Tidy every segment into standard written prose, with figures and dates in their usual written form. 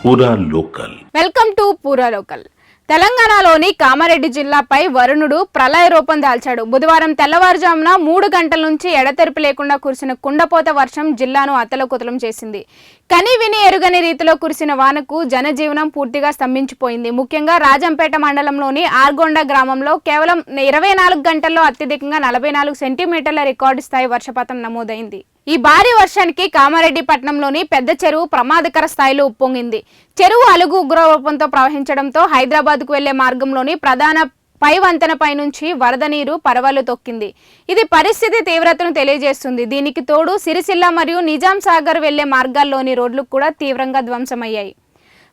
పూరా local. Welcome to పూరా local. తెలంగాణలోని కామారెడ్డి జిల్లాపై వరుణుడు ప్రళయ రూపం దాల్చాడు. బుధవారం తెల్లవారుజామున 3 గంటల నుంచి ఎడతెరిపి లేకుండా కురిసిన కుండపోత వర్షం జిల్లాను అతలకుతలం చేసింది. కని విని ఎరుగని రీతిలో కురిసిన వానకు జనజీవనం పూర్తిగా స్తంభించిపోయింది. ముఖ్యంగా రాజంపేట మండలంలోని ఆర్గొండ గ్రామంలో కేవలం 24 గంటల్లో అత్యధికంగా 44 సెంటీమీటర్ల రికార్డు స్థాయి వర్షపాతం నమోదైంది. ఈ భారీ వర్షానికి కామారెడ్డి పట్టణంలోని పెద్ద చెరువు ప్రమాదకర స్థాయిలో ఉప్పొంగింది. చెరువు అలుగు ఉగ్రరూపంతో ప్రవహించడంతో హైదరాబాద్కు వెళ్లే మార్గంలోని ప్రధాన పై వంతెనపై నుంచి వరద నీరు పరవళ్లు తొక్కింది. ఇది పరిస్థితి తీవ్రతను తెలియజేస్తుంది. దీనికి తోడు సిరిసిల్ల మరియు నిజాం సాగర్ వెళ్లే మార్గాల్లోని రోడ్లు కూడా తీవ్రంగా ధ్వంసమయ్యాయి.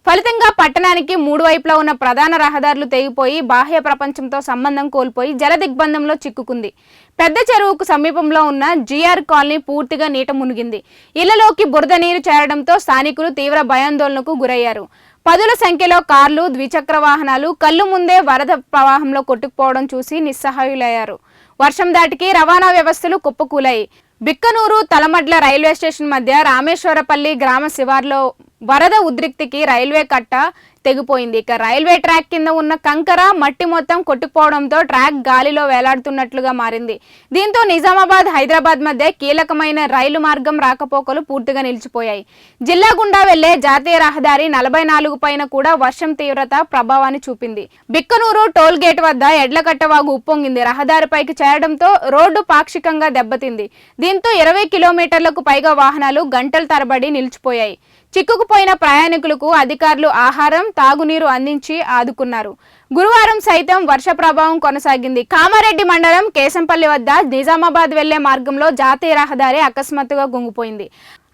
ఫలితంగా పట్టణానికి 3 వైపులా ఉన్న ప్రధాన రహదారులు తెగిపోయి బాహ్య ప్రపంచంతో సంబంధం కోల్పోయి జల దిగ్బంధంలో చిక్కుకుంది. పెద్ద చెరువుకు సమీపంలో ఉన్న జిఆర్ కాలనీ పూర్తిగా నీట మునిగింది. ఇళ్లలోకి బురద నీరు చేరడంతో స్థానికులు తీవ్ర భయాందోళనకు గురయ్యారు. పదుల సంఖ్యలో కార్లు, ద్విచక్ర వాహనాలు కళ్ళు ముందే వరద ప్రవాహంలో కొట్టుకుపోవడం చూసి నిస్సహాయులయ్యారు. వర్షం దాటికి రవాణా వ్యవస్థలు కుప్పకూలాయి. బిక్కనూరు తలమడ్ల రైల్వే స్టేషన్ మధ్య రామేశ్వరపల్లి గ్రామ శివార్లో వరద ఉద్రిక్తికి రైల్వే కట్ట తెగిపోయింది. ఇక రైల్వే ట్రాక్ కింద ఉన్న కంకర, మట్టి మొత్తం కొట్టుకుపోవడంతో ట్రాక్ గాలిలో వేలాడుతున్నట్లుగా మారింది. దీంతో నిజామాబాద్, హైదరాబాద్ మధ్య కీలకమైన రైలు మార్గం రాకపోకలు పూర్తిగా నిలిచిపోయాయి. జిల్లా గుండా వెళ్లే జాతీయ రహదారి 44 పైన కూడా వర్షం తీవ్రత ప్రభావాన్ని చూపింది. బిక్కనూరు టోల్ గేట్ వద్ద ఎడ్లకట్టవాగు ఉప్పొంగింది. రహదారిపైకి చేరడంతో రోడ్డు పాక్షికంగా దెబ్బతింది. దీంతో 20 కిలోమీటర్లకు పైగా వాహనాలు గంటల తరబడి నిలిచిపోయాయి. చిక్కుకుపోయిన ప్రయాణికులకు అధికారులు ఆహారం, తాగునీరు అందించి ఆదుకున్నారు. గురువారం సైతం వర్ష ప్రభావం కొనసాగింది. కామారెడ్డి మండలం కేశంపల్లి వద్ద నిజామాబాద్ వెళ్లే మార్గంలో జాతీయ రహదారి అకస్మాత్తుగా గుంగిపోయింది.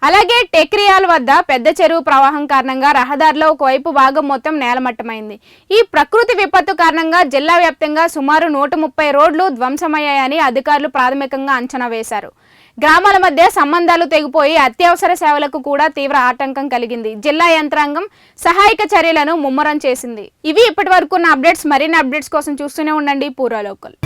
అలాగే టెక్రియాల్ వద్ద పెద్ద చెరువు ప్రవాహం కారణంగా రహదారిలో ఒకవైపు భాగం మొత్తం నేలమట్టమైంది. ఈ ప్రకృతి విపత్తు కారణంగా జిల్లా వ్యాప్తంగా సుమారు 130 రోడ్లు ధ్వంసమయ్యాయని అధికారులు ప్రాథమికంగా అంచనా వేశారు. గ్రామాల మధ్య సంబంధాలు తెగిపోయి అత్యవసర సేవలకు కూడా తీవ్ర ఆటంకం కలిగింది. జిల్లా యంత్రాంగం సహాయక చర్యలను ముమ్మరం చేసింది. ఇవి ఇప్పటి వరకు ఉన్న అప్డేట్స్. మరిన్ని అప్డేట్స్ కోసం చూస్తూనే ఉండండి పూరా లోకల్.